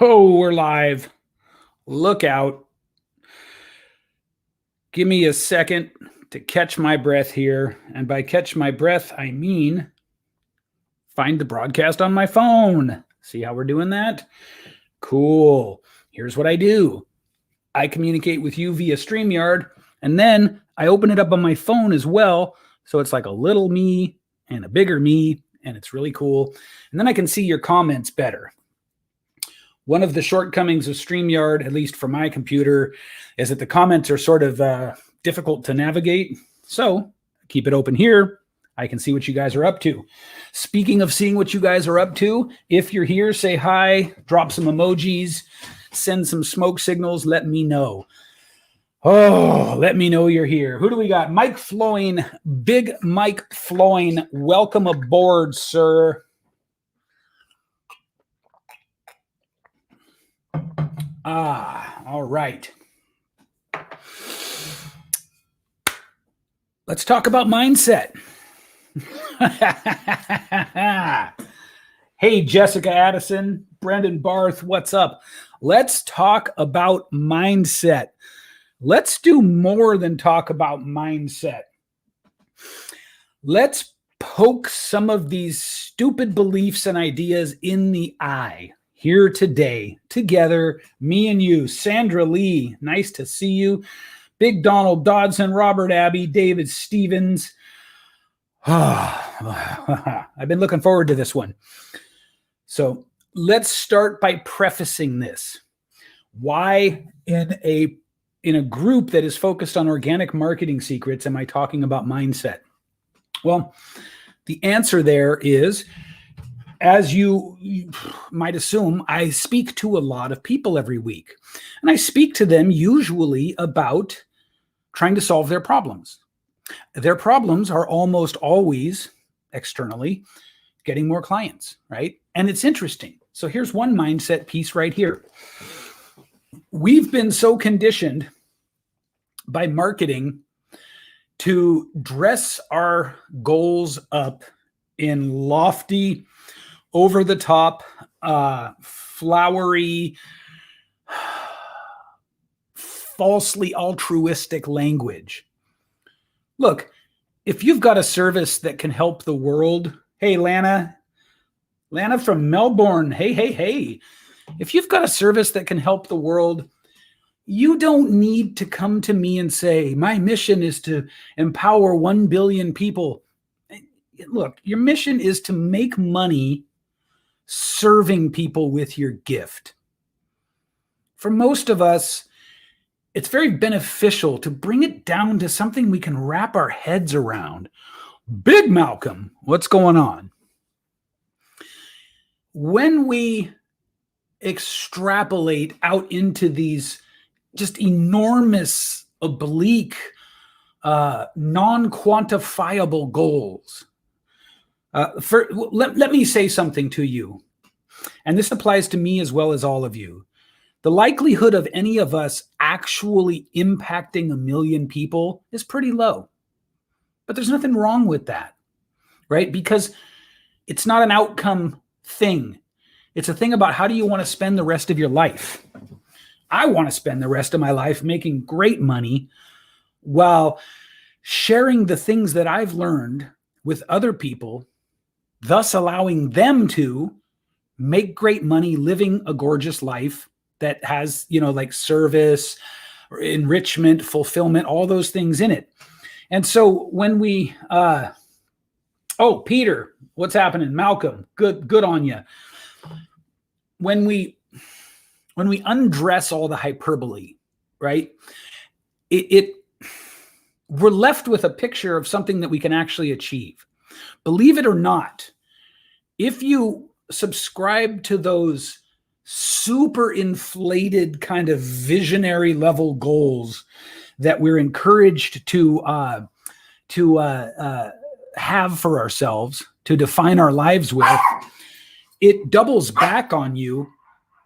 Oh, we're live. Look out. Give me a second to catch my breath here. And by catch my breath, I mean find the broadcast on my phone. See how we're doing that? Cool. Here's what I do. I communicate with you via StreamYard, and then I open it up on my phone as well. So it's like a little me and a bigger me, and it's really cool. And then I can see your comments better. One of the shortcomings of StreamYard, at least for my computer, is that the comments are sort of difficult to navigate. So keep it open here. I can see what you guys are up to. Speaking of seeing what you guys are up to, if you're here, say hi, drop some emojis, send some smoke signals, let me know. Oh, let me know you're here. Who do we got? Mike Floyne, Big Mike Floyne. Welcome aboard, sir. All right. Let's talk about mindset. Hey, Jessica Addison, Brendan Barth, what's up? Let's talk about mindset. Let's do more than talk about mindset. Let's poke some of these stupid beliefs and ideas in the eye. Here today, together, me and you. Sandra Lee, nice to see you. Big Donald Dodson, Robert Abbey, David Stevens. I've been looking forward to this one. So let's start by prefacing this. Why in a group that is focused on organic marketing secrets am I talking about mindset? Well, the answer there is, as you might assume, I speak to a lot of people every week. And I speak to them usually about trying to solve their problems. Their problems are almost always externally getting more clients, right? And it's interesting. So here's one mindset piece right here. We've been so conditioned by marketing to dress our goals up in lofty, over-the-top, flowery, falsely altruistic language. Look, if you've got a service that can help the world, hey, Lana from Melbourne, hey. If you've got a service that can help the world, you don't need to come to me and say, my mission is to empower 1 billion people. Look, your mission is to make money serving people with your gift. For most of us, it's very beneficial to bring it down to something we can wrap our heads around. Big Malcolm, what's going on? When we extrapolate out into these just enormous, oblique, non-quantifiable goals, let me say something to you, and this applies to me as well as all of you. The likelihood of any of us actually impacting 1 million people is pretty low. But there's nothing wrong with that, right? Because it's not an outcome thing. It's a thing about how do you want to spend the rest of your life. I want to spend the rest of my life making great money while sharing the things that I've learned with other people, thus allowing them to make great money living a gorgeous life that has, like service, or enrichment, fulfillment, all those things in it. And so when we, Peter, what's happening? Malcolm, good on you. When we undress all the hyperbole, right, we're left with a picture of something that we can actually achieve. Believe it or not, if you subscribe to those super inflated kind of visionary level goals that we're encouraged to have for ourselves, to define our lives with, it doubles back on you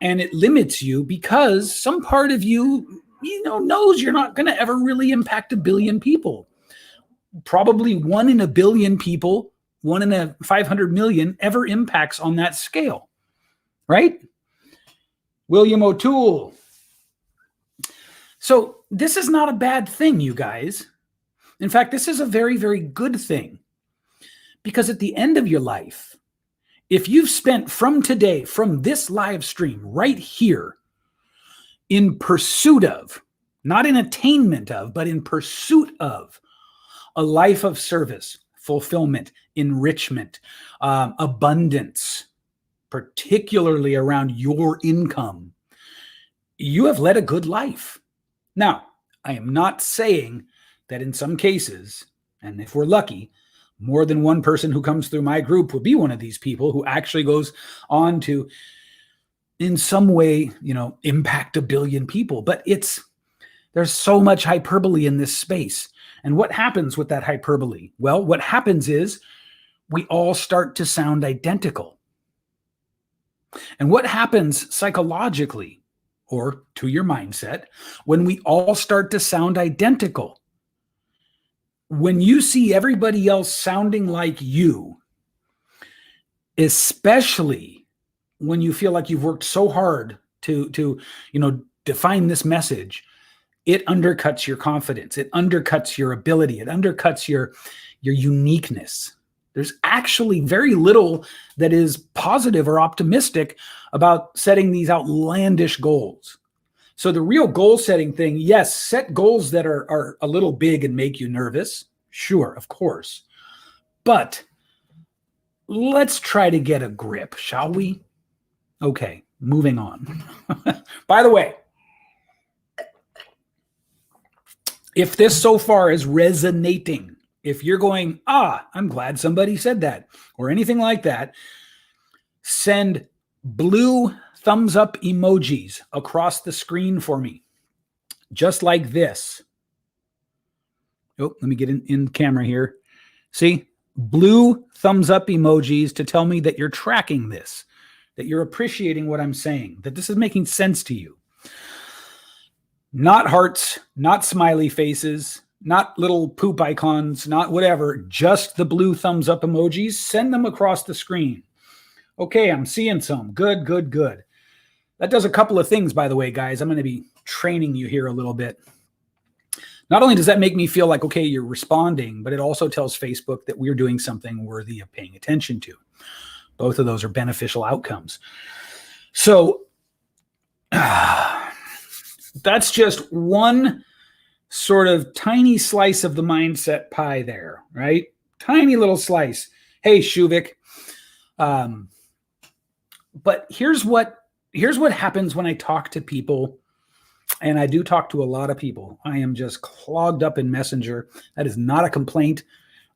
and it limits you because some part of you, knows you're not going to ever really impact 1 billion people. Probably 1 in 1 billion people, 1 in 500 million ever impacts on that scale, right? William O'Toole. So this is not a bad thing, you guys. In fact, this is a very, very good thing. Because at the end of your life, if you've spent from today, from this live stream right here, in pursuit of, not in attainment of, but in pursuit of a life of service, fulfillment, enrichment, abundance, particularly around your income, you have led a good life. Now, I am not saying that in some cases, and if we're lucky, more than one person who comes through my group will be one of these people who actually goes on to, in some way, impact a billion people. But there's so much hyperbole in this space. And what happens with that hyperbole? Well, what happens is we all start to sound identical. And what happens psychologically, or to your mindset, when we all start to sound identical? When you see everybody else sounding like you, especially when you feel like you've worked so hard to define this message, it undercuts your confidence. It undercuts your ability. It undercuts your uniqueness. There's actually very little that is positive or optimistic about setting these outlandish goals. So the real goal setting thing, yes, set goals that are a little big and make you nervous. Sure, of course. But let's try to get a grip, shall we? Okay, moving on. By the way, if this so far is resonating, if you're going, I'm glad somebody said that, or anything like that, send blue thumbs up emojis across the screen for me, just like this. Oh, let me get in camera here. See, blue thumbs up emojis to tell me that you're tracking this, that you're appreciating what I'm saying, that this is making sense to you. Not hearts, not smiley faces, not little poop icons, not whatever, just the blue thumbs up emojis. Send them across the screen. Okay, I'm seeing some. Good, good, good. That does a couple of things, by the way, guys. I'm going to be training you here a little bit. Not only does that make me feel like, okay, you're responding, but it also tells Facebook that we're doing something worthy of paying attention to. Both of those are beneficial outcomes. So that's just one sort of tiny slice of the mindset pie there, right? Tiny little slice. Hey, Shuvik. But here's what happens when I talk to people, and I do talk to a lot of people. I am just clogged up in Messenger. That is not a complaint.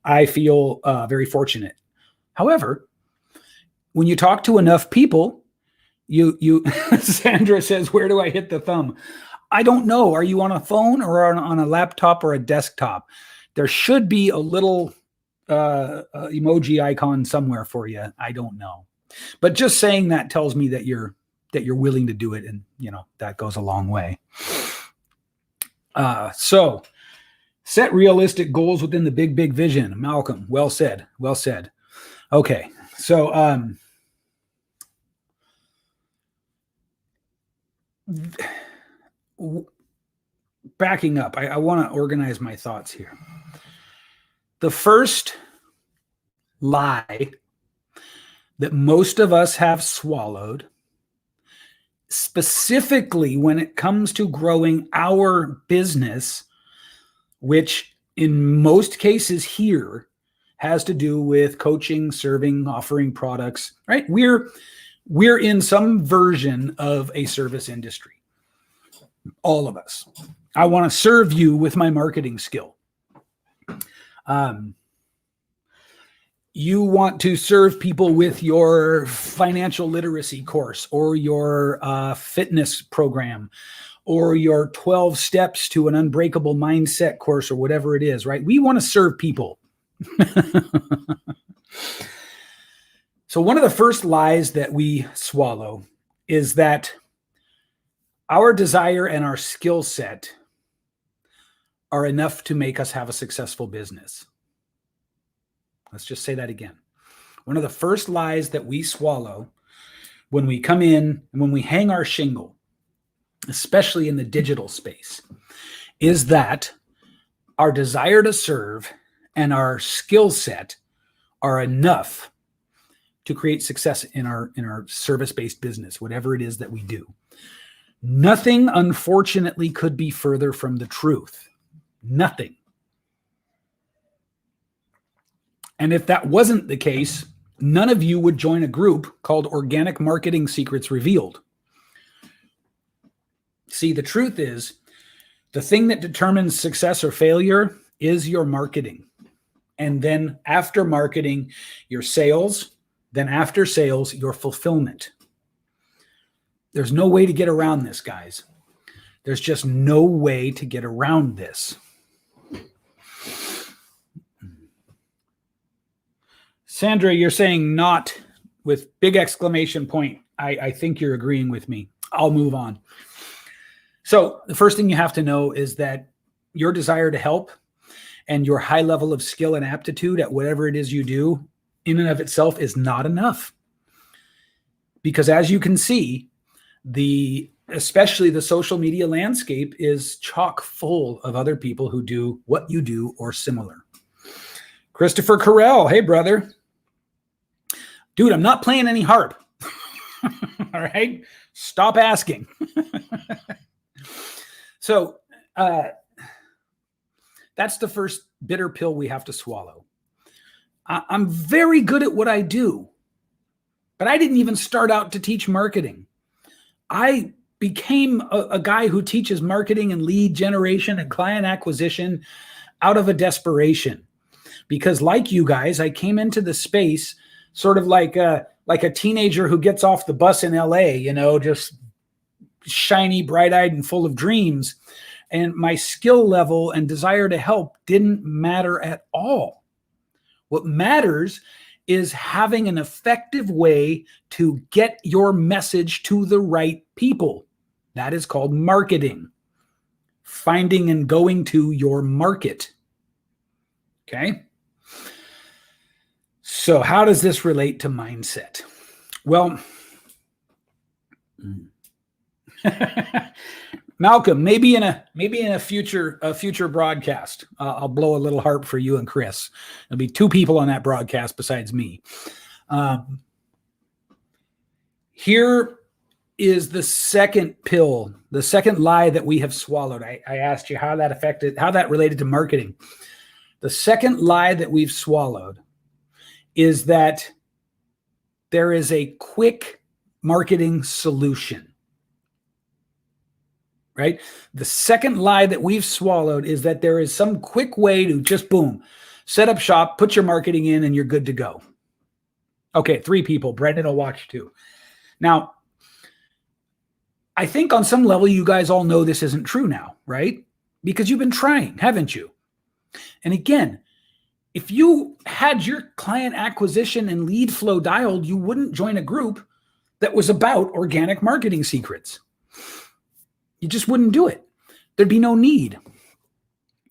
I feel very fortunate. However, when you talk to enough people, you Sandra says, where do I hit the thumb? I don't know. Are you on a phone or on a laptop or a desktop? There should be a little emoji icon somewhere for you. I don't know. But just saying that tells me that you're willing to do it, and that goes a long way. So set realistic goals within the big vision. Malcolm, well said. Well said. Okay. So backing up, I want to organize my thoughts here. The first lie that most of us have swallowed, specifically when it comes to growing our business, which in most cases here has to do with coaching, serving, offering products, right? We're in some version of a service industry. All of us. I want to serve you with my marketing skill. You want to serve people with your financial literacy course, or your fitness program, or your 12 steps to an unbreakable mindset course, or whatever it is, right? We want to serve people. So one of the first lies that we swallow is that our desire and our skill set are enough to make us have a successful business. Let's just say that again. One of the first lies that we swallow when we come in and when we hang our shingle, especially in the digital space, is that our desire to serve and our skill set are enough to create success in our service-based business, whatever it is that we do. Nothing, unfortunately, could be further from the truth. Nothing. And if that wasn't the case, none of you would join a group called Organic Marketing Secrets Revealed. See, the truth is, the thing that determines success or failure is your marketing. And then after marketing, your sales. Then after sales, your fulfillment. There's no way to get around this, guys. There's just no way to get around this. Sandra, you're saying not with big exclamation point. I think you're agreeing with me. I'll move on. So the first thing you have to know is that your desire to help and your high level of skill and aptitude at whatever it is you do in and of itself is not enough. Because as you can see, especially the social media landscape is chock full of other people who do what you do or similar. Christopher Carell, hey brother. Dude, I'm not playing any harp. All right? Stop asking. So that's the first bitter pill we have to swallow. I'm very good at what I do, but I didn't even start out to teach marketing. I became a guy who teaches marketing and lead generation and client acquisition out of a desperation. Because like you guys, I came into the space sort of like a teenager who gets off the bus in LA, just shiny, bright-eyed, and full of dreams. And my skill level and desire to help didn't matter at all. What matters is having an effective way to get your message to the right people. That is called marketing. Finding and going to your market. Okay? So how does this relate to mindset? Well, Malcolm, maybe in a future broadcast, I'll blow a little harp for you and Chris. There'll be two people on that broadcast besides me. Here is the second pill, the second lie that we have swallowed. I asked you how that related to marketing. The second lie that we've swallowed is that there is a quick marketing solution. Right? The second lie that we've swallowed is that there is some quick way to just boom, set up shop, put your marketing in, and you're good to go. Okay, 3 people. Brendan will watch too. Now, I think on some level you guys all know this isn't true now, right? Because you've been trying, haven't you? And again, if you had your client acquisition and lead flow dialed, you wouldn't join a group that was about organic marketing secrets. You just wouldn't do it. There'd be no need.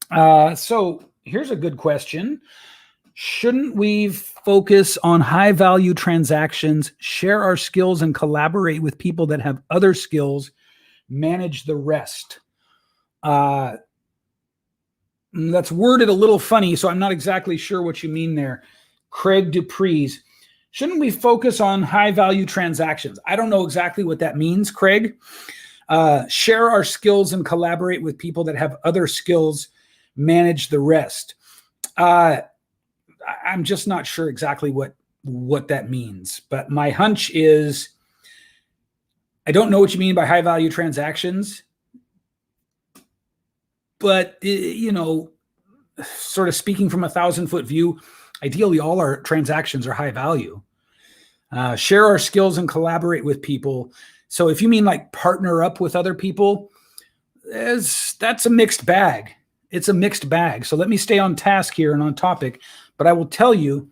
So here's a good question. Shouldn't we focus on high value transactions, share our skills, and collaborate with people that have other skills, manage the rest? That's worded a little funny, so I'm not exactly sure what you mean there. Craig Dupree's. Shouldn't we focus on high value transactions? I don't know exactly what that means, Craig. Share our skills and collaborate with people that have other skills, manage the rest. I'm just not sure exactly what that means, but my hunch is I don't know what you mean by high value transactions, but sort of speaking from a 1,000-foot view, ideally all our transactions are high value. Share our skills and collaborate with people. So if you mean like partner up with other people, that's a mixed bag. It's a mixed bag. So let me stay on task here and on topic. But I will tell you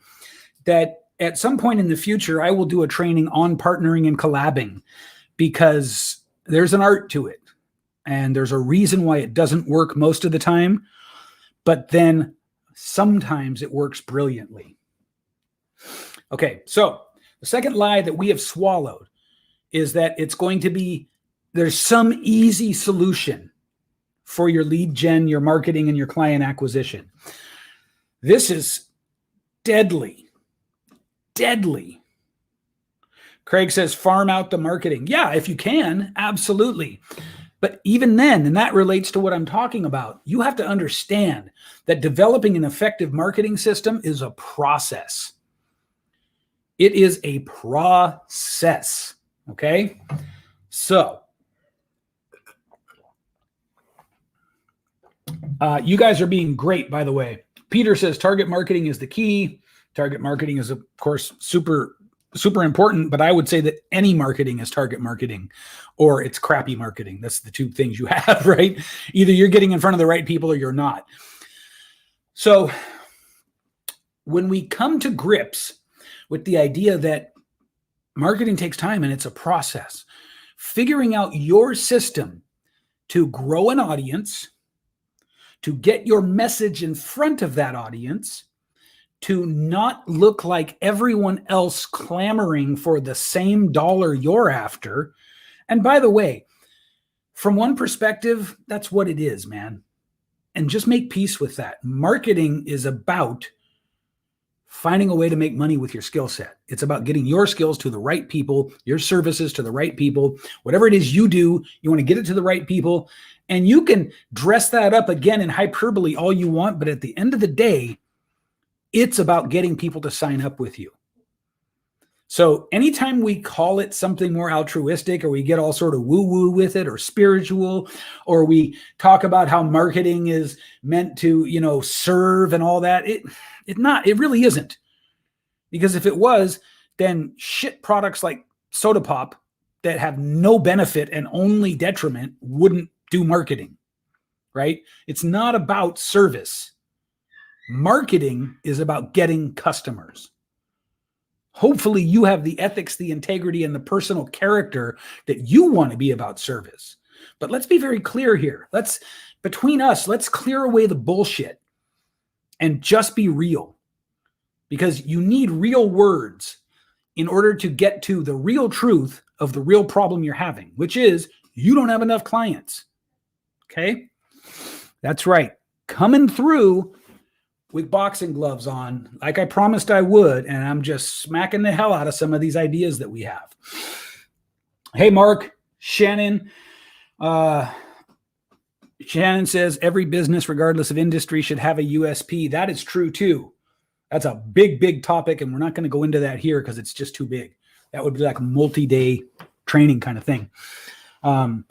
that at some point in the future, I will do a training on partnering and collabing because there's an art to it. And there's a reason why it doesn't work most of the time. But then sometimes it works brilliantly. Okay, so the second lie that we have swallowed is that there's some easy solution for your lead gen, your marketing, and your client acquisition. This is deadly. Deadly. Craig says, farm out the marketing. Yeah, if you can, absolutely. But even then, and that relates to what I'm talking about, you have to understand that developing an effective marketing system is a process. It is a process, okay? So, you guys are being great, by the way. Peter says target marketing is the key. Target marketing is, of course, super important, but I would say that any marketing is target marketing or it's crappy marketing. That's the two things you have, right? Either you're getting in front of the right people or you're not. So when we come to grips with the idea that marketing takes time and it's a process, figuring out your system to grow an audience, to get your message in front of that audience, to not look like everyone else clamoring for the same dollar you're after. And by the way, from one perspective, that's what it is, man. And just make peace with that. Marketing is about finding a way to make money with your skill set. It's about getting your skills to the right people, your services to the right people. Whatever it is you do, you want to get it to the right people. And you can dress that up again in hyperbole all you want, but at the end of the day, it's about getting people to sign up with you. So anytime we call it something more altruistic, or we get all sort of woo-woo with it, or spiritual, or we talk about how marketing is meant to, serve and all that, it really isn't. Because if it was, then shit products like soda pop that have no benefit and only detriment wouldn't do marketing, right? It's not about service. Marketing is about getting customers. Hopefully you have the ethics, the integrity, and the personal character that you want to be about service. But let's be very clear here. Between us, let's clear away the bullshit and just be real. Because you need real words in order to get to the real truth of the real problem you're having, which is you don't have enough clients. Okay? That's right. Coming through with boxing gloves on, like I promised I would, and I'm just smacking the hell out of some of these ideas that we have. Hey, Mark, Shannon. Shannon says every business, regardless of industry, should have a USP. That is true, too. That's a big, big topic, and we're not going to go into that here because it's just too big. That would be like a multi-day training kind of thing. Can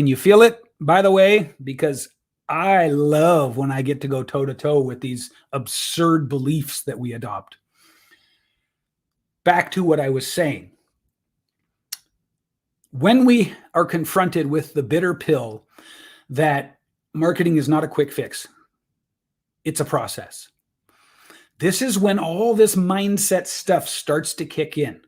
you feel it, by the way? Because I love when I get to go toe-to-toe with these absurd beliefs that we adopt. Back to what I was saying. When we are confronted with the bitter pill that marketing is not a quick fix, it's a process. This is when all this mindset stuff starts to kick in.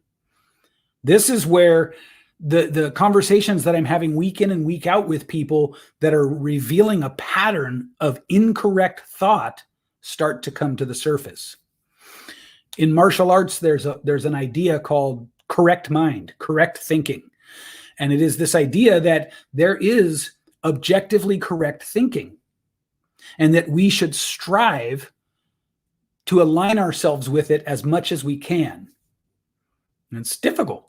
This is where the conversations that I'm having week in and week out with people that are revealing a pattern of incorrect thought start to come to the surface. In martial arts, there's an idea called correct mind, correct thinking. And it is this idea that there is objectively correct thinking and that we should strive to align ourselves with it as much as we can. And it's difficult.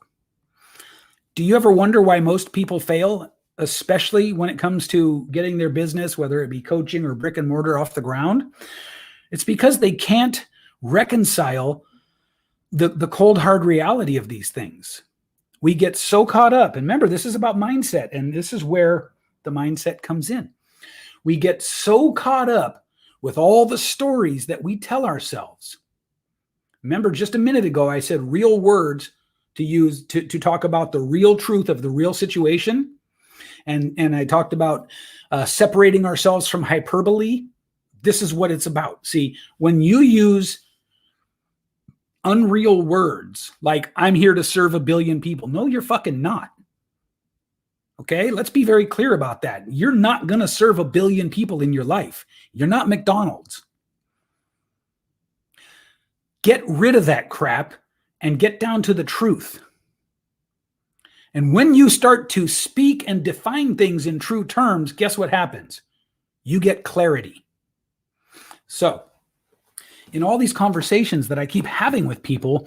Do you ever wonder why most people fail, especially when it comes to getting their business, whether it be coaching or brick and mortar, off the ground? It's because they can't reconcile the cold, hard reality of these things. We get so caught up. And remember, this is about mindset, and this is where the mindset comes in. We get so caught up with all the stories that we tell ourselves. Remember, just a minute ago, I said real words to use to talk about the real truth of the real situation. And I talked about separating ourselves from hyperbole. This is what it's about. See, when you use unreal words like I'm here to serve 1 billion people, no, you're fucking not. Okay, let's be very clear about that. You're not going to serve 1 billion people in your life. You're not McDonald's. Get rid of that crap and get down to the truth. And when you start to speak and define things in true terms, guess what happens? You get clarity. So, in all these conversations that I keep having with people,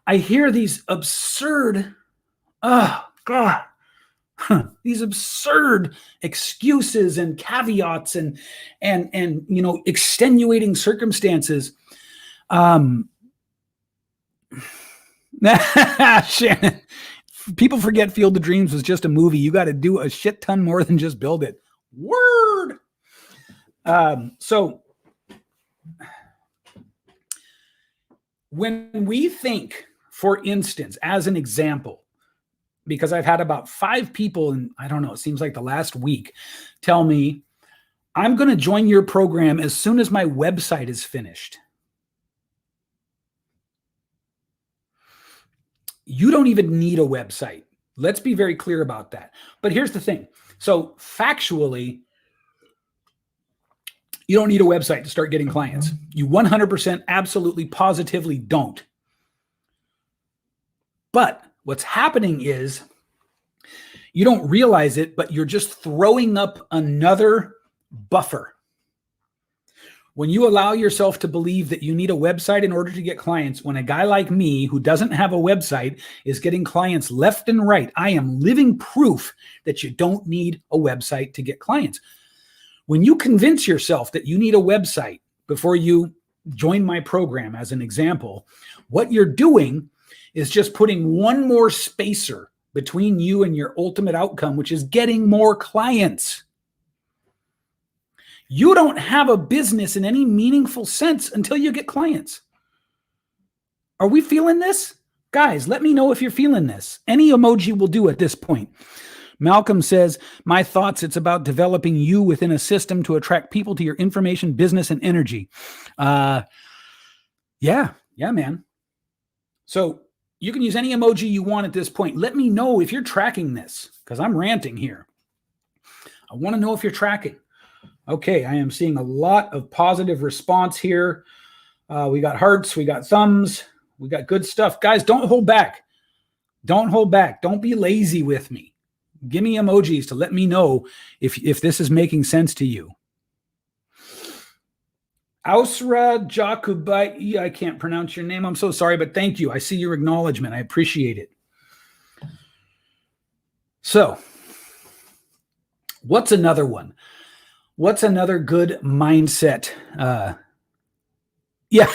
I hear these absurd, these absurd excuses and caveats and extenuating circumstances. Shannon, people forget Field of Dreams was just a movie. You got to do a shit ton more than just build it. Word. So when we think, for instance, as an example, because I've had about 5 people, and I don't know, it seems like the last week, tell me, I'm going to join your program as soon as my website is finished. You don't even need a website. Let's be very clear about that. But here's the thing. So factually, you don't need a website to start getting clients. You 100% absolutely positively don't. But what's happening is you don't realize it, but you're just throwing up another buffer. When you allow yourself to believe that you need a website in order to get clients, when a guy like me who doesn't have a website is getting clients left and right, I am living proof that you don't need a website to get clients. When you convince yourself that you need a website before you join my program, as an example, what you're doing is just putting one more spacer between you and your ultimate outcome, which is getting more clients. You don't have a business in any meaningful sense until you get clients. Are we feeling this? Guys, let me know if you're feeling this. Any emoji will do at this point. Malcolm says, my thoughts, it's about developing you within a system to attract people to your information, business, and energy. Yeah, man. So you can use any emoji you want at this point. Let me know if you're tracking this, because I'm ranting here. I want to know if you're tracking. Okay, I am seeing a lot of positive response here. We got hearts, we got thumbs, we got good stuff. Guys, don't hold back. Don't hold back. Don't be lazy with me. Give me emojis to let me know if this is making sense to you. Ausra Jakubai, I can't pronounce your name. I'm so sorry, but thank you. I see your acknowledgement. I appreciate it. So, what's another one? What's another good mindset? Yeah,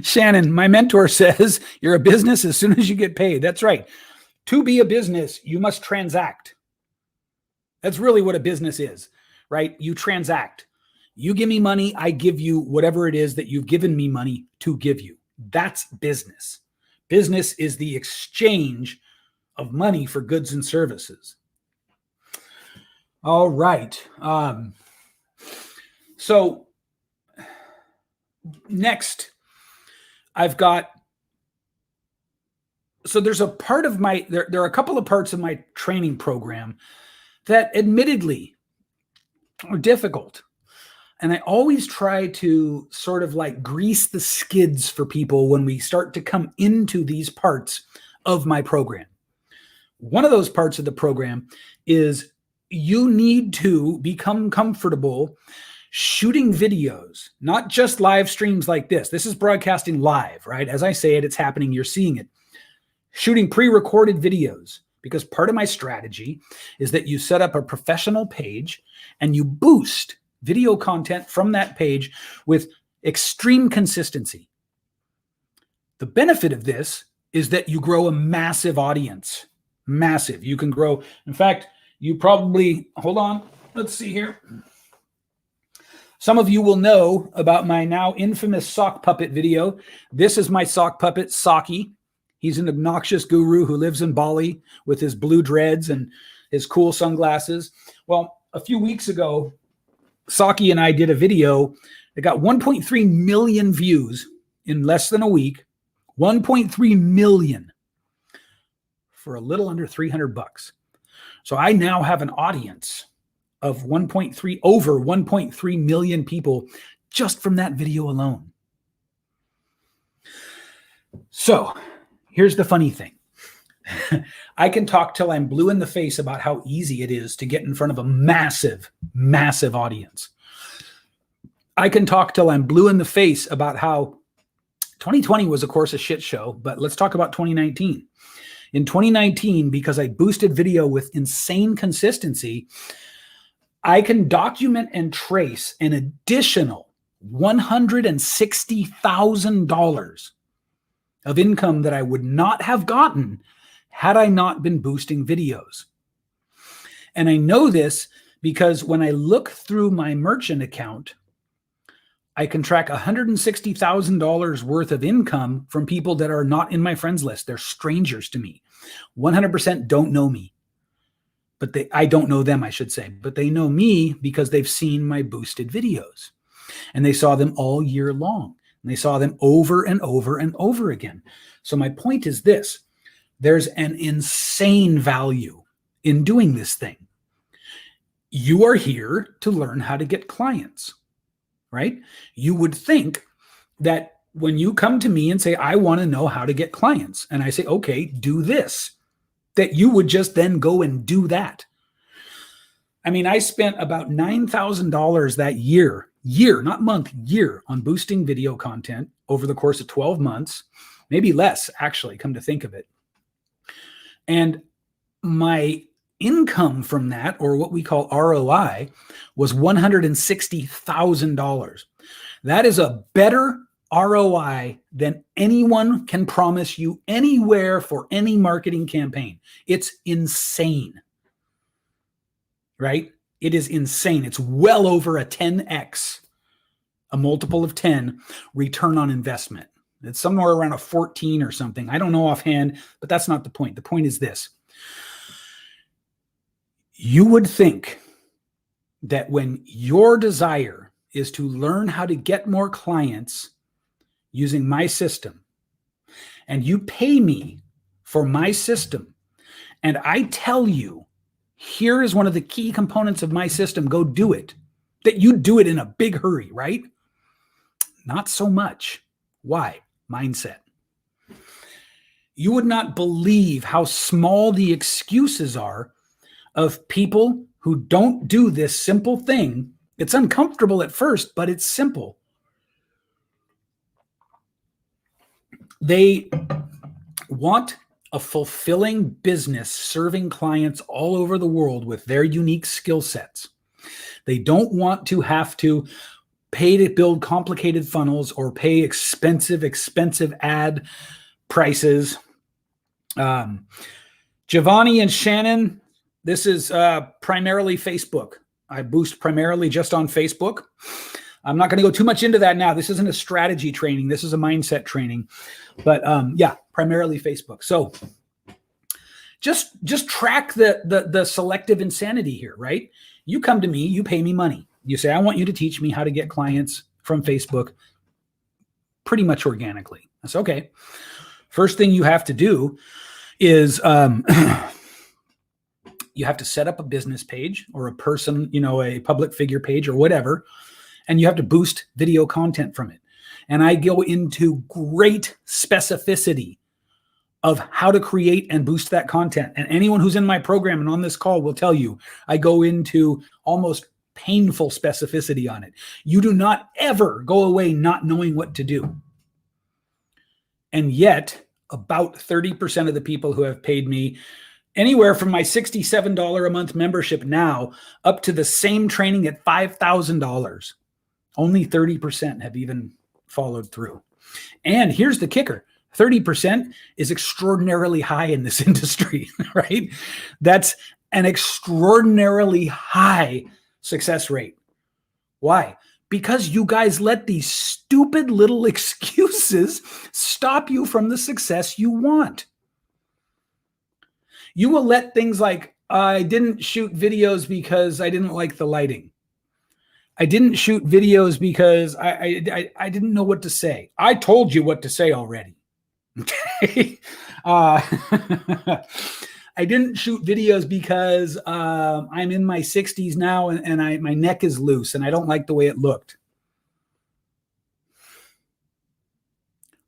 Shannon, my mentor says you're a business as soon as you get paid. That's right. To be a business, you must transact. That's really what a business is, right? You transact. You give me money, I give you whatever it is that you've given me money to give you. That's business. Business is the exchange of money for goods and services. All right. So next, I've got, so there's a part of my, there are a couple of parts of my training program that admittedly are difficult. And I always try to sort of like grease the skids for people when we start to come into these parts of my program. One of those parts of the program is you need to become comfortable shooting videos, not just live streams like this. This is broadcasting live, right? As I say it, it's happening. You're seeing it. Shooting pre-recorded videos, because part of my strategy is that you set up a professional page and you boost video content from that page with extreme consistency. The benefit of this is that you grow a massive audience. Massive. You can grow. In fact, you probably, hold on, let's see here. Some of you will know about my now infamous sock puppet video. This is my sock puppet, Saki. He's an obnoxious guru who lives in Bali with his blue dreads and his cool sunglasses. Well, a few weeks ago, Saki and I did a video that got 1.3 million views in less than a week. 1.3 million for a little under $300. So I now have an audience of over 1.3 million people just from that video alone. So here's the funny thing. I can talk till I'm blue in the face about how easy it is to get in front of a massive, massive audience. I can talk till I'm blue in the face about how 2020 was, of course, a shit show, but let's talk about 2019. In 2019, because I boosted video with insane consistency, I can document and trace an additional $160,000 of income that I would not have gotten had I not been boosting videos. And I know this because when I look through my merchant account, I can track $160,000 worth of income from people that are not in my friends list. They're strangers to me. 100% don't know me. But I don't know them, I should say. But they know me because they've seen my boosted videos. And they saw them all year long. And they saw them over and over and over again. So my point is this. There's an insane value in doing this thing. You are here to learn how to get clients, right? You would think that when you come to me and say, I want to know how to get clients, and I say, okay, do this, that you would just then go and do that. I mean, I spent about $9,000 that year, not month, year, on boosting video content over the course of 12 months, maybe less, actually, come to think of it. And my income from that, or what we call ROI, was $160,000. That is a better ROI than anyone can promise you anywhere for any marketing campaign. It's insane, right? It is insane. It's well over a 10x, a multiple of 10 return on investment. It's somewhere around a 14 or something. I don't know offhand, but that's not the point. The point is this. You would think that when your desire is to learn how to get more clients using my system, and you pay me for my system, and I tell you, here is one of the key components of my system, go do it, that you do it in a big hurry, right? Not so much. Why? Mindset. You would not believe how small the excuses are of people who don't do this simple thing. It's uncomfortable at first, but it's simple. They want a fulfilling business serving clients all over the world with their unique skill sets. They don't want to have to pay to build complicated funnels or pay expensive ad prices. Giovanni and Shannon, this is primarily Facebook. I boost primarily just on Facebook. I'm not going to go too much into that now. This isn't a strategy training. This is a mindset training. But yeah, primarily Facebook. So just track the selective insanity here, right? You come to me, you pay me money. You say, I want you to teach me how to get clients from Facebook pretty much organically. That's okay. First thing you have to do is you have to set up a business page or a person, a public figure page or whatever, and you have to boost video content from it. And I go into great specificity of how to create and boost that content. And anyone who's in my program and on this call will tell you, I go into almost painful specificity on it. You do not ever go away not knowing what to do. And yet, about 30% of the people who have paid me anywhere from my $67 a month membership now up to the same training at $5,000, only 30% have even followed through. And here's the kicker. 30% is extraordinarily high in this industry, right? That's an extraordinarily high success rate. Why? Because you guys let these stupid little excuses stop you from the success you want. You will let things like, I didn't shoot videos because I didn't like the lighting. I didn't shoot videos because I didn't know what to say. I told you what to say already. Okay. I didn't shoot videos because I'm in my 60s now and my neck is loose and I don't like the way it looked.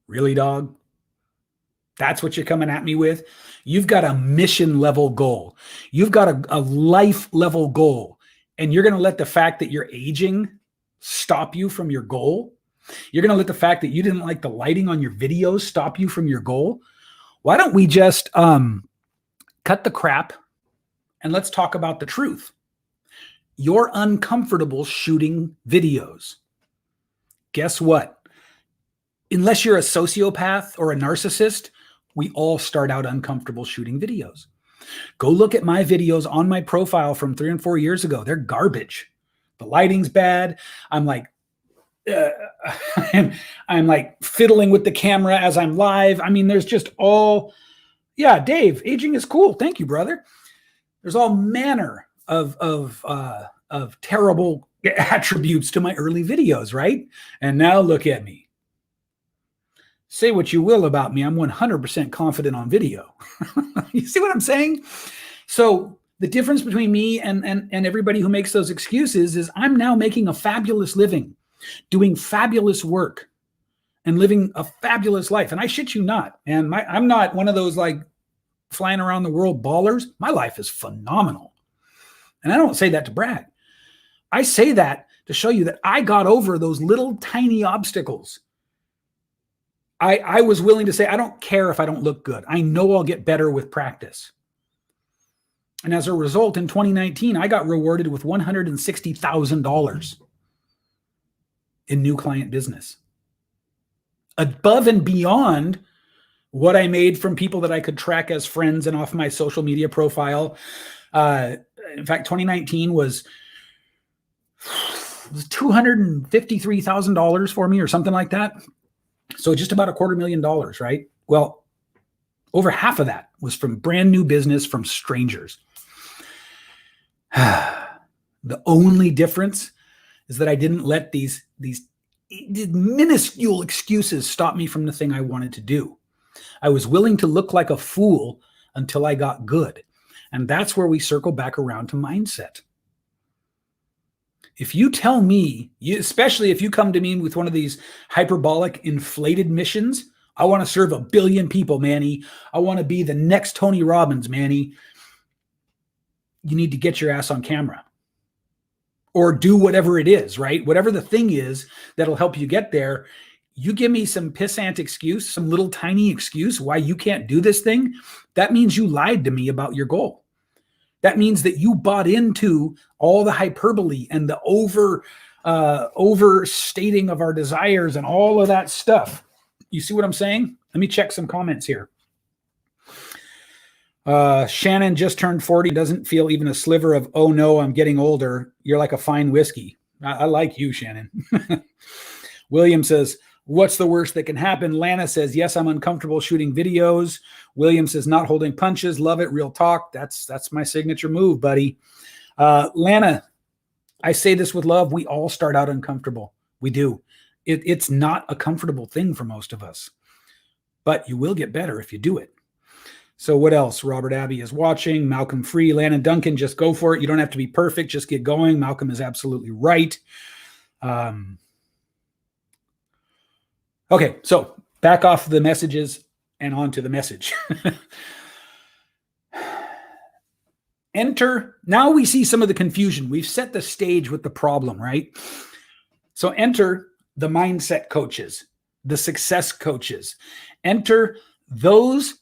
Really, dog? That's what you're coming at me with. You've got a mission level goal. You've got a life level goal. And you're going to let the fact that you're aging stop you from your goal. You're going to let the fact that you didn't like the lighting on your videos stop you from your goal. Why don't we just cut the crap and let's talk about the truth. You're uncomfortable shooting videos. Guess what? Unless you're a sociopath or a narcissist, we all start out uncomfortable shooting videos. Go look at my videos on my profile from 3 and 4 years ago. They're garbage. The lighting's bad. I'm like fiddling with the camera as I'm live. I mean, there's just all, yeah, Dave, aging is cool. Thank you, brother. There's all manner of terrible attributes to my early videos, right? And now look at me. Say what you will about me. I'm 100% confident on video. You see what I'm saying? So the difference between me and everybody who makes those excuses is I'm now making a fabulous living, doing fabulous work, and living a fabulous life. And I shit you not, man. I'm not one of those like flying around the world ballers. My life is phenomenal. And I don't say that to brag. I say that to show you that I got over those little tiny obstacles. I was willing to say, I don't care if I don't look good. I know I'll get better with practice. And as a result, in 2019, I got rewarded with $160,000 in new client business. Above and beyond what I made from people that I could track as friends and off my social media profile. In fact, 2019 was $253,000 for me or something like that. So just about $250,000, right? Well, over half of that was from brand new business from strangers. The only difference is that I didn't let these minuscule excuses stop me from the thing I wanted to do. I was willing to look like a fool until I got good. And that's where we circle back around to mindset. If you tell me, especially if you come to me with one of these hyperbolic, inflated missions, I want to serve 1 billion people, Manny. I want to be the next Tony Robbins, Manny. You need to get your ass on camera. Or do whatever it is, right? Whatever the thing is that'll help you get there. You give me some pissant excuse, some little tiny excuse why you can't do this thing. That means you lied to me about your goal. That means that you bought into all the hyperbole and the overstating of our desires and all of that stuff. You see what I'm saying? Let me check some comments here. Shannon just turned 40, doesn't feel even a sliver of, oh no, I'm getting older. You're like a fine whiskey. I like you, Shannon. William says, what's the worst that can happen? Lana says, yes, I'm uncomfortable shooting videos. William says, not holding punches. Love it. Real talk. That's my signature move, buddy. Lana, I say this with love. We all start out uncomfortable. We do. It's not a comfortable thing for most of us, but you will get better if you do it. So what else? Robert Abbey is watching. Malcolm Free, Landon Duncan, just go for it. You don't have to be perfect. Just get going. Malcolm is absolutely right. Okay, so back off the messages and on to the message. Enter. Now we see some of the confusion. We've set the stage with the problem, right? So enter the mindset coaches, the success coaches. Enter those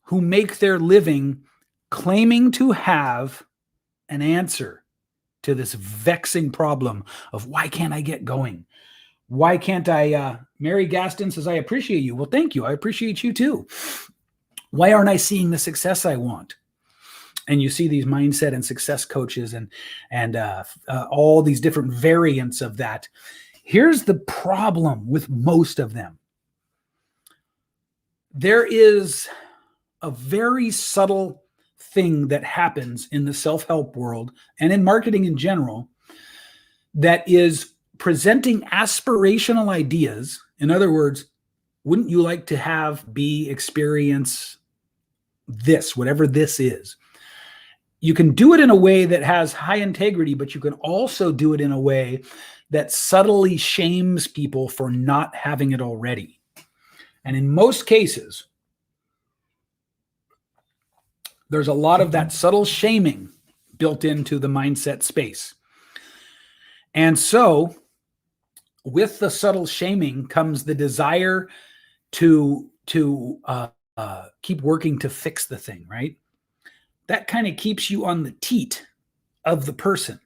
who make their living claiming to have an answer to this vexing problem of why can't I get going? Why can't I? Mary Gaston says, I appreciate you. Well, thank you. I appreciate you too. Why aren't I seeing the success I want? And you see these mindset and success coaches and all these different variants of that. Here's the problem with most of them. There is a very subtle thing that happens in the self-help world and in marketing in general that is presenting aspirational ideas. In other words, wouldn't you like to experience this, whatever this is? You can do it in a way that has high integrity, but you can also do it in a way that subtly shames people for not having it already. And in most cases, There's a lot of that subtle shaming built into the mindset space. And so with the subtle shaming comes the desire to keep working to fix the thing, right? That kind of keeps you on the teat of the person.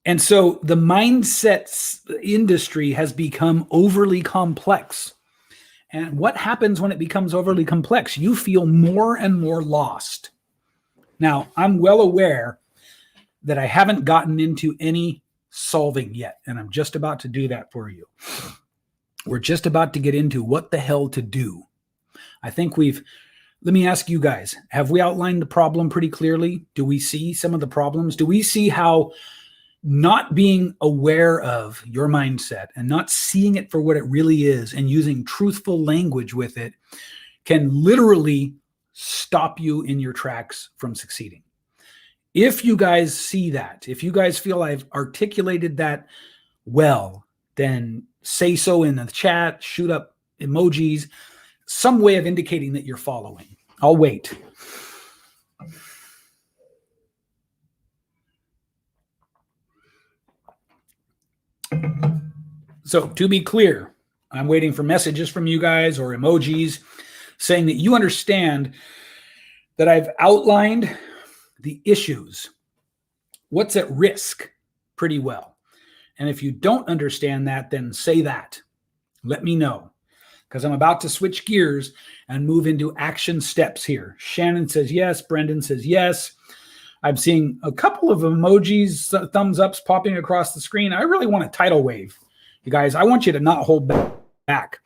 And so the mindset industry has become overly complex. And what happens when it becomes overly complex? You feel more and more lost. Now, I'm well aware that I haven't gotten into any solving yet, and I'm just about to do that for you. We're just about to get into what the hell to do. I think let me ask you guys, have we outlined the problem pretty clearly? Do we see some of the problems? Do we see how not being aware of your mindset and not seeing it for what it really is and using truthful language with it can literally stop you in your tracks from succeeding? If you guys see that, if you guys feel I've articulated that well, then say so in the chat, shoot up emojis, some way of indicating that you're following. I'll wait. So to be clear, I'm waiting for messages from you guys or emojis saying that you understand that I've outlined the issues, what's at risk pretty well. And if you don't understand that, then say that. Let me know, because I'm about to switch gears and move into action steps here. Shannon says yes. Brendan says yes. I'm seeing a couple of emojis, thumbs ups popping across the screen. I really want a tidal wave. You guys, I want you to not hold back.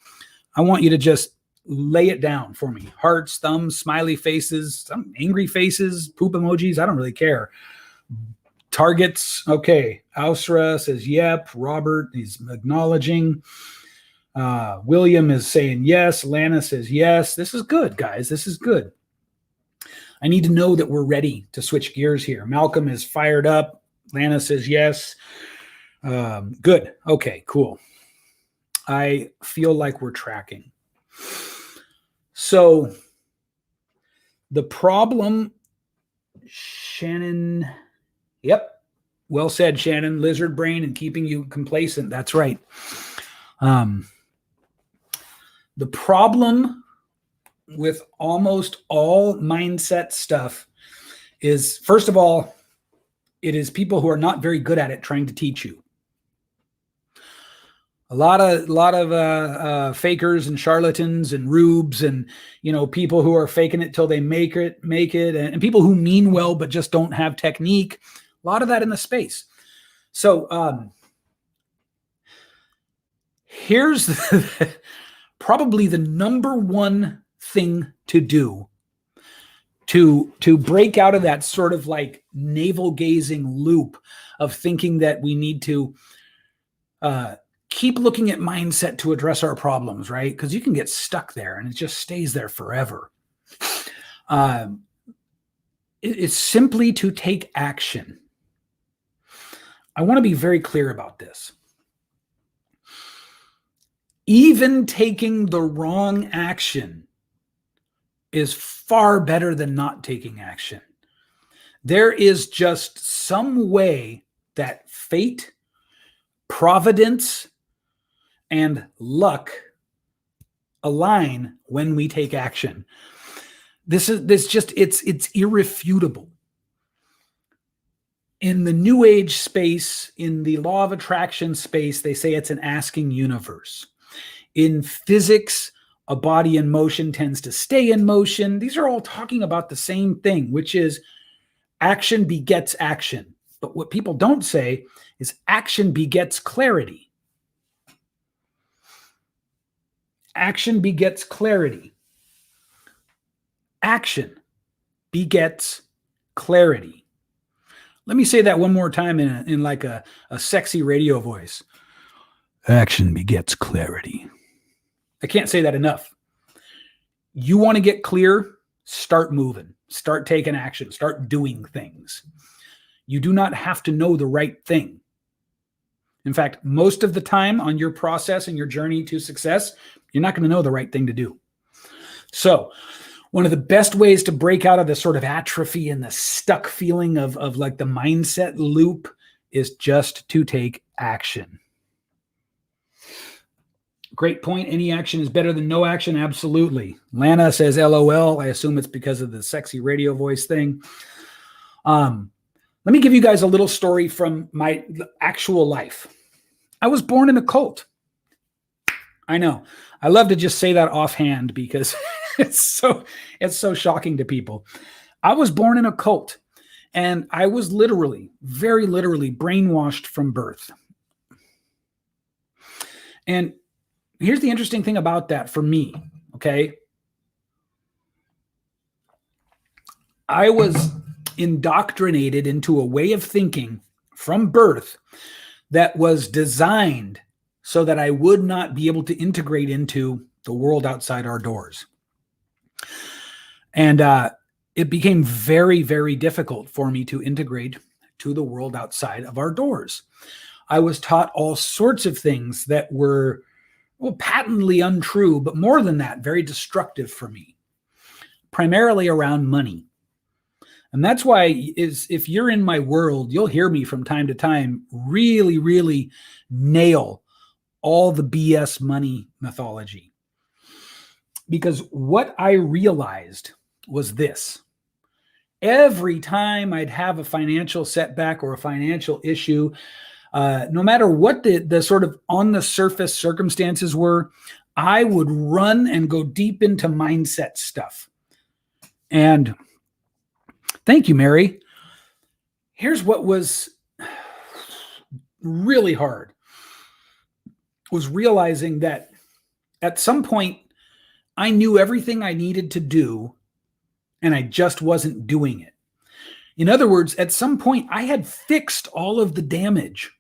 I want you to just lay it down for me. Hearts, thumbs, smiley faces, some angry faces, poop emojis. I don't really care. Targets. Okay. Ausra says yep. Robert is acknowledging. William is saying yes. Lana says yes. This is good, guys. This is good. I need to know that we're ready to switch gears here. Malcolm is fired up. Lana says yes. Good. Okay, cool. I feel like we're tracking. So the problem, Shannon, yep. Well said, Shannon. Lizard brain and keeping you complacent. That's right. The problem with almost all mindset stuff is, first of all, it is people who are not very good at it trying to teach you. A lot of fakers and charlatans and rubes and, people who are faking it till they make it, and people who mean well but just don't have technique. A lot of that in the space. So here's probably the number one thing to do to break out of that sort of like navel gazing loop of thinking that we need to keep looking at mindset to address our problems, right? Because you can get stuck there and it just stays there forever. It's simply to take action. I want to be very clear about this. Even taking the wrong action is far better than not taking action. There is just some way that fate, providence, and luck align when we take action. It's irrefutable. In the New Age space, in the law of attraction space, they say it's an asking universe. In physics, a body in motion tends to stay in motion. These are all talking about the same thing, which is action begets action. But what people don't say is action begets clarity. Action begets clarity. Action begets clarity. Let me say that one more time in like a sexy radio voice. Action begets clarity. I can't say that enough. You want to get clear? Start moving. Start taking action. Start doing things. You do not have to know the right thing. In fact, most of the time on your process and your journey to success, you're not going to know the right thing to do. So One of the best ways to break out of the sort of atrophy and the stuck feeling of like the mindset loop is just to take action. Great point. Any action is better than no action. Absolutely. Lana says LOL. I assume it's because of the sexy radio voice thing. Let me give you guys a little story from my actual life. I was born in a cult. I know. I love to just say that offhand because it's so shocking to people. I was born in a cult, and I was literally, very literally brainwashed from birth. And here's the interesting thing about that for me, okay? I was indoctrinated into a way of thinking from birth that was designed so that I would not be able to integrate into the world outside our doors. And it became very, very difficult for me to integrate to the world outside of our doors. I was taught all sorts of things that were, well, patently untrue, but more than that, very destructive for me, primarily around money. And that's why if you're in my world, you'll hear me from time to time really, really nail all the BS money mythology. Because what I realized was this. Every time I'd have a financial setback or a financial issue, no matter what the sort of on the surface circumstances were, I would run and go deep into mindset stuff. And thank you, Mary. Here's what was really hard, was realizing that at some point I knew everything I needed to do and I just wasn't doing it. In other words, at some point I had fixed all of the damage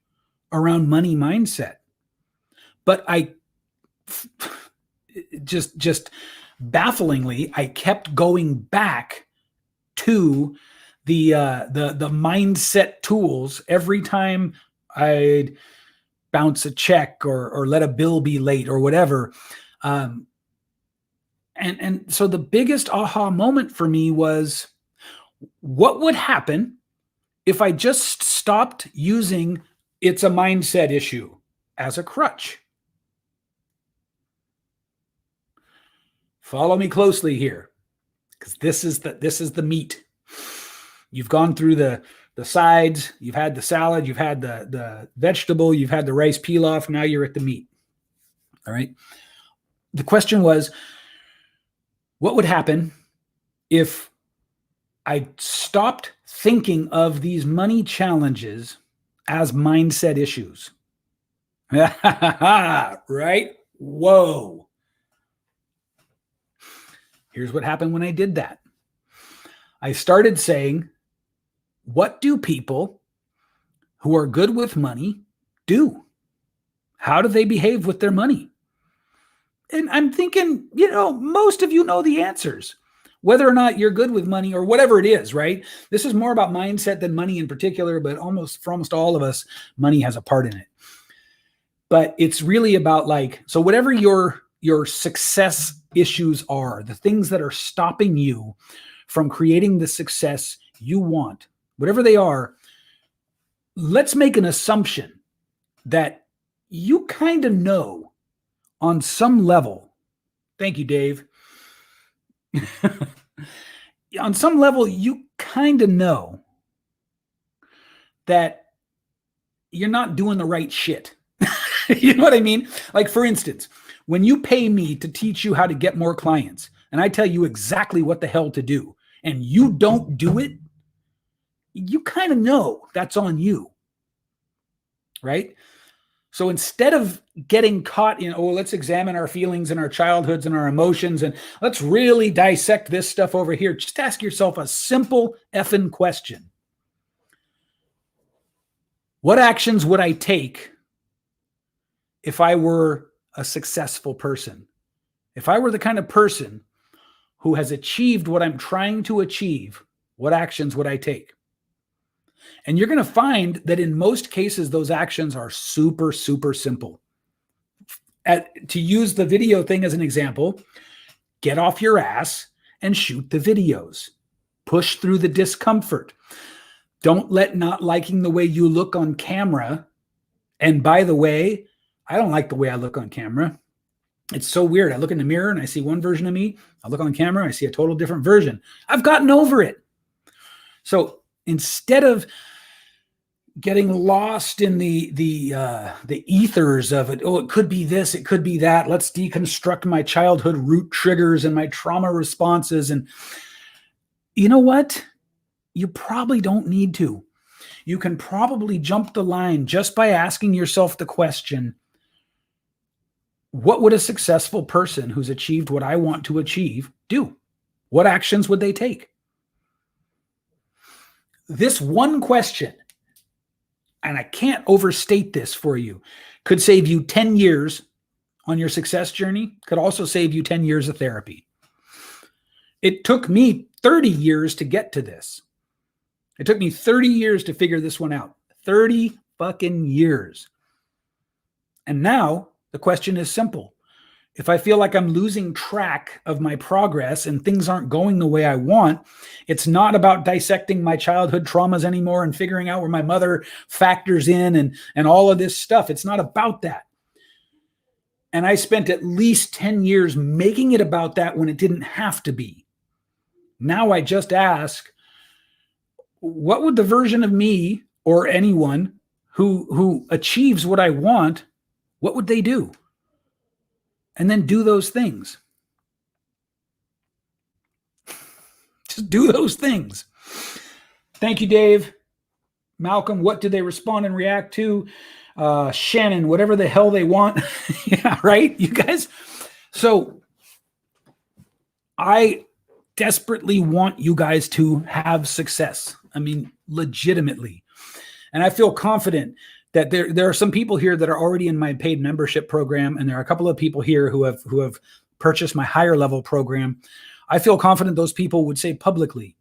around money mindset, but I just bafflingly, I kept going back to the mindset tools every time I'd bounce a check or let a bill be late or whatever. And so the biggest aha moment for me was, what would happen if I just stopped using it's a mindset issue as a crutch? Follow me closely here, because this is the meat. You've gone through the sides, you've had the salad, you've had the vegetable, you've had the rice pilaf, now you're at the meat. All right. The question was, what would happen if I stopped thinking of these money challenges as mindset issues? Right? Whoa. Here's what happened when I did that. I started saying, what do people who are good with money do? How do they behave with their money? And I'm thinking, most of you know the answers, whether or not you're good with money or whatever it is, right? This is more about mindset than money in particular, but for almost all of us, money has a part in it. But it's really about so whatever your success issues are, the things that are stopping you from creating the success you want, whatever they are, let's make an assumption that you kind of know on some level. Thank you, Dave. On some level, you kind of know that you're not doing the right shit. You know what I mean? Like, for instance, when you pay me to teach you how to get more clients, and I tell you exactly what the hell to do, and you don't do it, you kind of know that's on you, right? So instead of getting caught in, let's examine our feelings and our childhoods and our emotions, and let's really dissect this stuff over here, just ask yourself a simple effing question. What actions would I take if I were a successful person? If I were the kind of person who has achieved what I'm trying to achieve, what actions would I take? And you're going to find that in most cases, those actions are super, super simple. To use the video thing as an example, get off your ass and shoot the videos. Push through the discomfort. Don't let not liking the way you look on camera. And by the way, I don't like the way I look on camera. It's so weird. I look in the mirror and I see one version of me. I look on camera, I see a total different version. I've gotten over it. So instead of getting lost in the ethers of it, oh, it could be this, it could be that. Let's deconstruct my childhood root triggers and my trauma responses. And you know what? You probably don't need to. You can probably jump the line just by asking yourself the question, what would a successful person who's achieved what I want to achieve do? What actions would they take? This one question, and I can't overstate this for you, could save you 10 years on your success journey, could also save you 10 years of therapy. It took me 30 years to get to this. It took me 30 years to figure this one out. 30 fucking years. And now the question is simple. If I feel like I'm losing track of my progress and things aren't going the way I want, it's not about dissecting my childhood traumas anymore and figuring out where my mother factors in and all of this stuff. It's not about that. And I spent at least 10 years making it about that when it didn't have to be. Now I just ask, what would the version of me or anyone who achieves what I want, what would they do? And then do those things. Just do those things. Thank you, Dave. Malcolm, what do they respond and react to? Shannon, whatever the hell they want. Yeah, right? You guys? So I desperately want you guys to have success. I mean, legitimately. And I feel confident that there are some people here that are already in my paid membership program, and there are a couple of people here who have purchased my higher level program. I feel confident those people would say publicly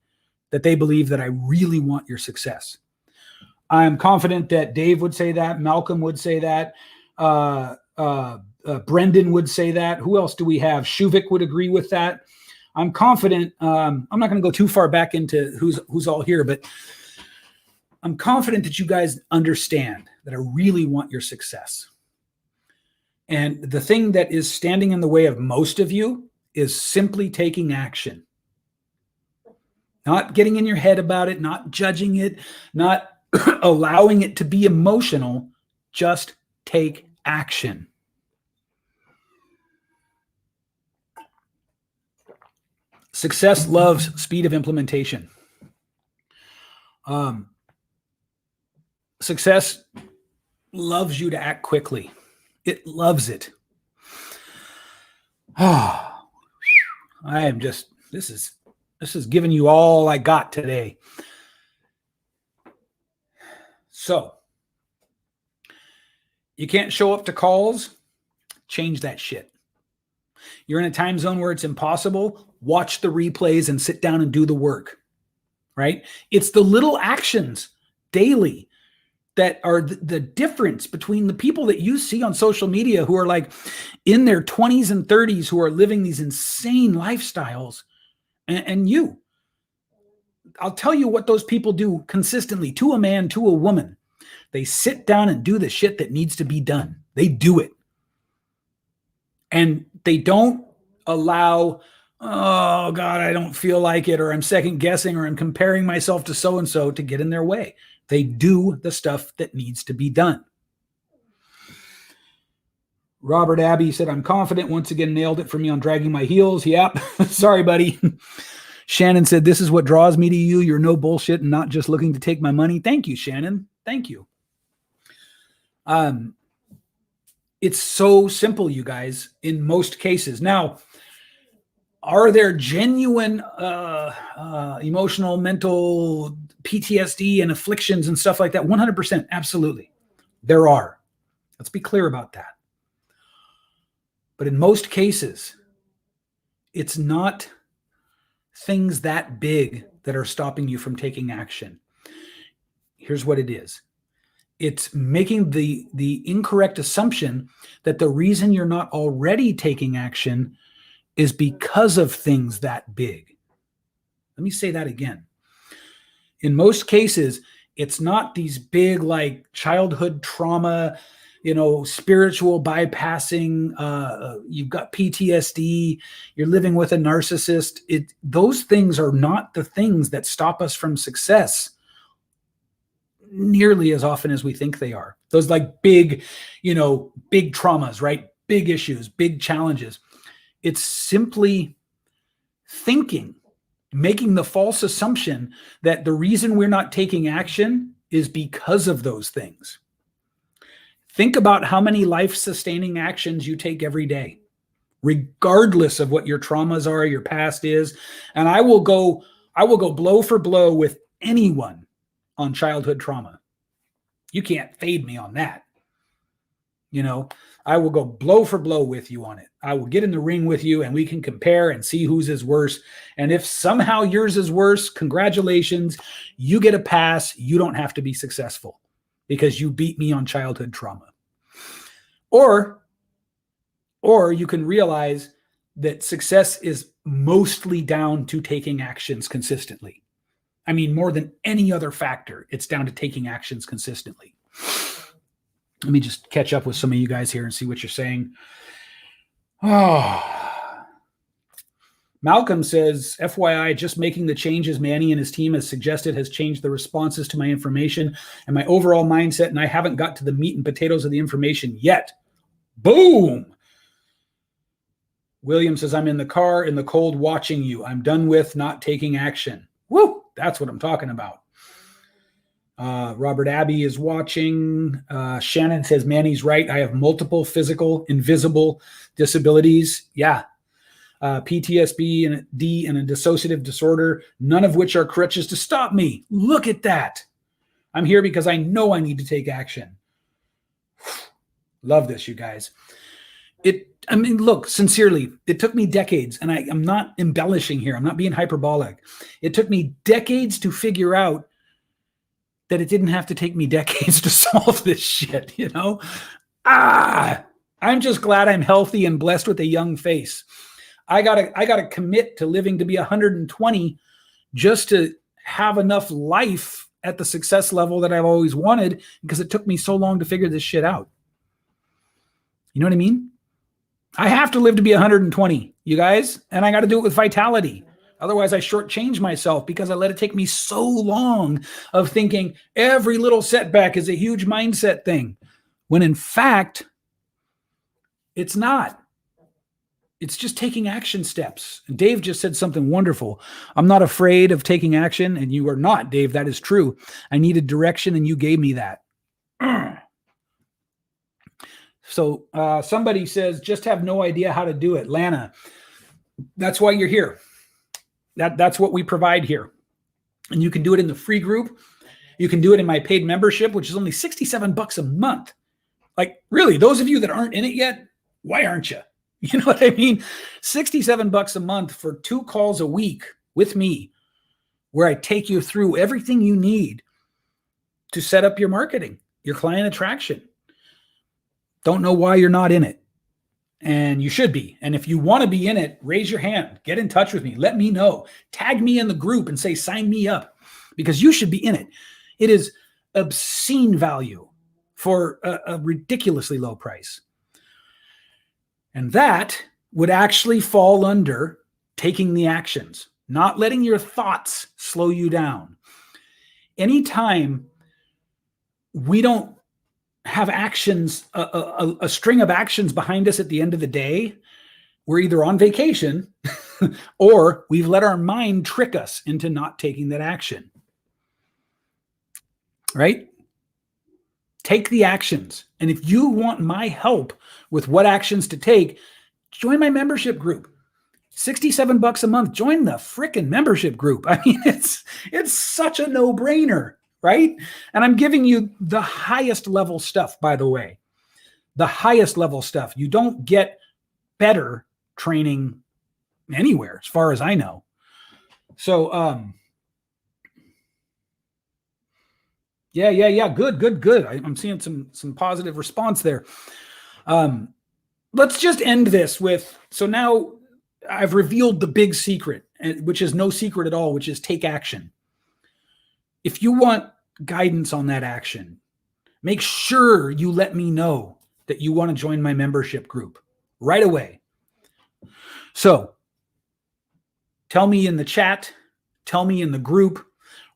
that they believe that I really want your success. I'm confident that Dave would say that, Malcolm would say that, Brendan would say that. Who else do we have? Shuvik would agree with that. I'm confident. I'm not going to go too far back into who's all here, but I'm confident that you guys understand that I really want your success. And the thing that is standing in the way of most of you is simply taking action. Not getting in your head about it, not judging it, not allowing it to be emotional. Just take action. Success loves speed of implementation. Success loves you to act quickly. It loves it. I am just, this is giving you all I got today. So, you can't show up to calls? Change that shit. You're in a time zone where it's impossible? Watch the replays and sit down and do the work, right? It's the little actions daily that are the difference between the people that you see on social media who are like in their 20s and 30s who are living these insane lifestyles and you. I'll tell you what those people do consistently to a man, to a woman. They sit down and do the shit that needs to be done. They do it. And they don't allow, oh God, I don't feel like it, or I'm second guessing, or I'm comparing myself to so-and-so to get in their way. They do the stuff that needs to be done. Robert Abbey said, I'm confident. Once again, nailed it for me on dragging my heels. Yep. Sorry, buddy. Shannon said, this is what draws me to you. You're no bullshit and not just looking to take my money. Thank you, Shannon. Thank you. It's so simple, you guys, in most cases. Now, are there genuine emotional, mental PTSD and afflictions and stuff like that? 100%. Absolutely. There are. Let's be clear about that. But in most cases, it's not things that big that are stopping you from taking action. Here's what it is. It's making the incorrect assumption that the reason you're not already taking action is because of things that big. Let me say that again. In most cases, it's not these big like childhood trauma, spiritual bypassing, you've got PTSD, you're living with a narcissist. Those things are not the things that stop us from success nearly as often as we think they are. Those like big traumas, right? Big issues, big challenges. It's simply thinking, making the false assumption that the reason we're not taking action is because of those things. Think about how many life-sustaining actions you take every day, regardless of what your traumas are, your past is. And I will go blow for blow with anyone on childhood trauma. You can't fade me on that. I will go blow for blow with you on it. I will get in the ring with you and we can compare and see whose is worse. And if somehow yours is worse, congratulations, you get a pass. You don't have to be successful because you beat me on childhood trauma. Or you can realize that success is mostly down to taking actions consistently. I mean, more than any other factor, it's down to taking actions consistently. Let me just catch up with some of you guys here and see what you're saying. Malcolm says, FYI, just making the changes Manny and his team has suggested has changed the responses to my information and my overall mindset, and I haven't got to the meat and potatoes of the information yet. Boom! William says, I'm in the car in the cold watching you. I'm done with not taking action. Woo! That's what I'm talking about. Robert Abbey is watching. Shannon says, Manny's right. I have multiple physical, invisible disabilities. Yeah. PTSD and a dissociative disorder, none of which are crutches to stop me. Look at that. I'm here because I know I need to take action. Love this, you guys. Look, sincerely, it took me decades, and I'm not embellishing here. I'm not being hyperbolic. It took me decades to figure out that it didn't have to take me decades to solve this shit, I'm just glad I'm healthy and blessed with a young face. I gotta commit to living to be 120 just to have enough life at the success level that I've always wanted, because it took me so long to figure this shit out. You know what I mean? I have to live to be 120, you guys, and I got to do it with vitality. Otherwise, I shortchange myself because I let it take me so long of thinking every little setback is a huge mindset thing, when in fact, it's not. It's just taking action steps. Dave just said something wonderful. I'm not afraid of taking action, and you are not, Dave. That is true. I needed direction, and you gave me that. So somebody says, just have no idea how to do it. Lana, that's why you're here. That's what we provide here. And you can do it in the free group. You can do it in my paid membership, which is only $67 a month. Like, really, those of you that aren't in it yet, why aren't you? You know what I mean? $67 a month for 2 calls a week with me, where I take you through everything you need to set up your marketing, your client attraction. Don't know why you're not in it. And you should be. And if you want to be in it, raise your hand. Get in touch with me. Let me know. Tag me in the group and say, sign me up, because you should be in it. It is obscene value for a ridiculously low price. And that would actually fall under taking the actions, not letting your thoughts slow you down. Anytime we don't have actions, a string of actions behind us at the end of the day, we're either on vacation or we've let our mind trick us into not taking that action. Right? Take the actions. And if you want my help with what actions to take, join my membership group. $67 a month. Join the frickin' membership group. I mean, it's such a no-brainer, right? And I'm giving you the highest level stuff, by the way. The highest level stuff. You don't get better training anywhere, as far as I know. So, yeah. Good. I'm seeing some positive response there. Let's just end this with, so now I've revealed the big secret, which is no secret at all, which is take action. If you want guidance on that action, make sure you let me know that you want to join my membership group right away. So tell me in the chat, tell me in the group,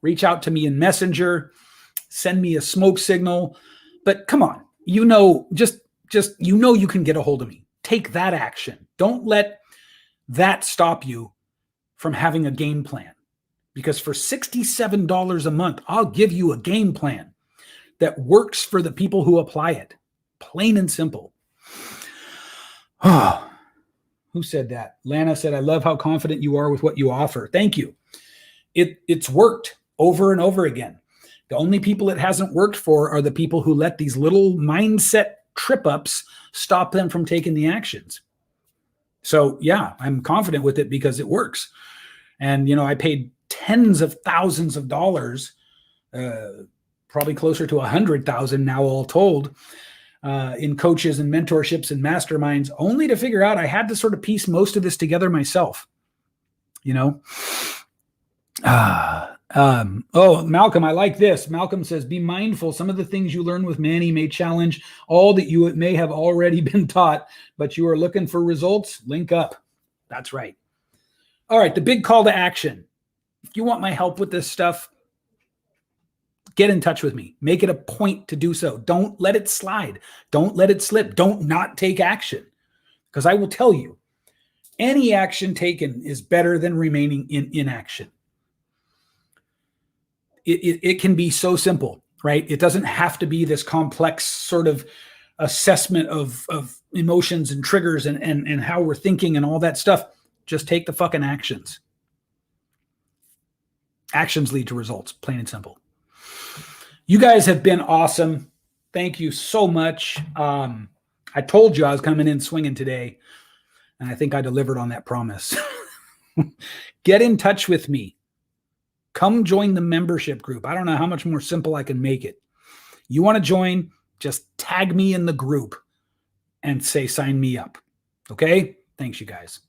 reach out to me in Messenger, send me a smoke signal. But come on, just you can get a hold of me. Take that action. Don't let that stop you from having a game plan. Because for $67 a month, I'll give you a game plan that works for the people who apply it. Plain and simple. Oh, who said that? Lana said, I love how confident you are with what you offer. Thank you. It's worked over and over again. The only people it hasn't worked for are the people who let these little mindset trip ups stop them from taking the actions. So yeah, I'm confident with it because it works. And, I paid tens of thousands of dollars, probably closer to 100,000 now all told, in coaches and mentorships and masterminds, only to figure out I had to sort of piece most of this together myself. Malcolm, I like this. Malcolm says, be mindful. Some of the things you learn with Manny may challenge all that you may have already been taught, but you are looking for results. Link up. That's right. All right. The big call to action. If you want my help with this stuff, get in touch with me. Make it a point to do so. Don't let it slide. Don't let it slip. Don't not take action. Because I will tell you, any action taken is better than remaining in inaction. It can be so simple, right? It doesn't have to be this complex sort of assessment of emotions and triggers and how we're thinking and all that stuff. Just take the fucking actions. Actions lead to results, plain and simple. You guys have been awesome. Thank you so much. I told you I was coming in swinging today, and I think I delivered on that promise. Get in touch with me. Come join the membership group. I don't know how much more simple I can make it. You want to join, just tag me in the group and say, sign me up. Okay? Thanks, you guys.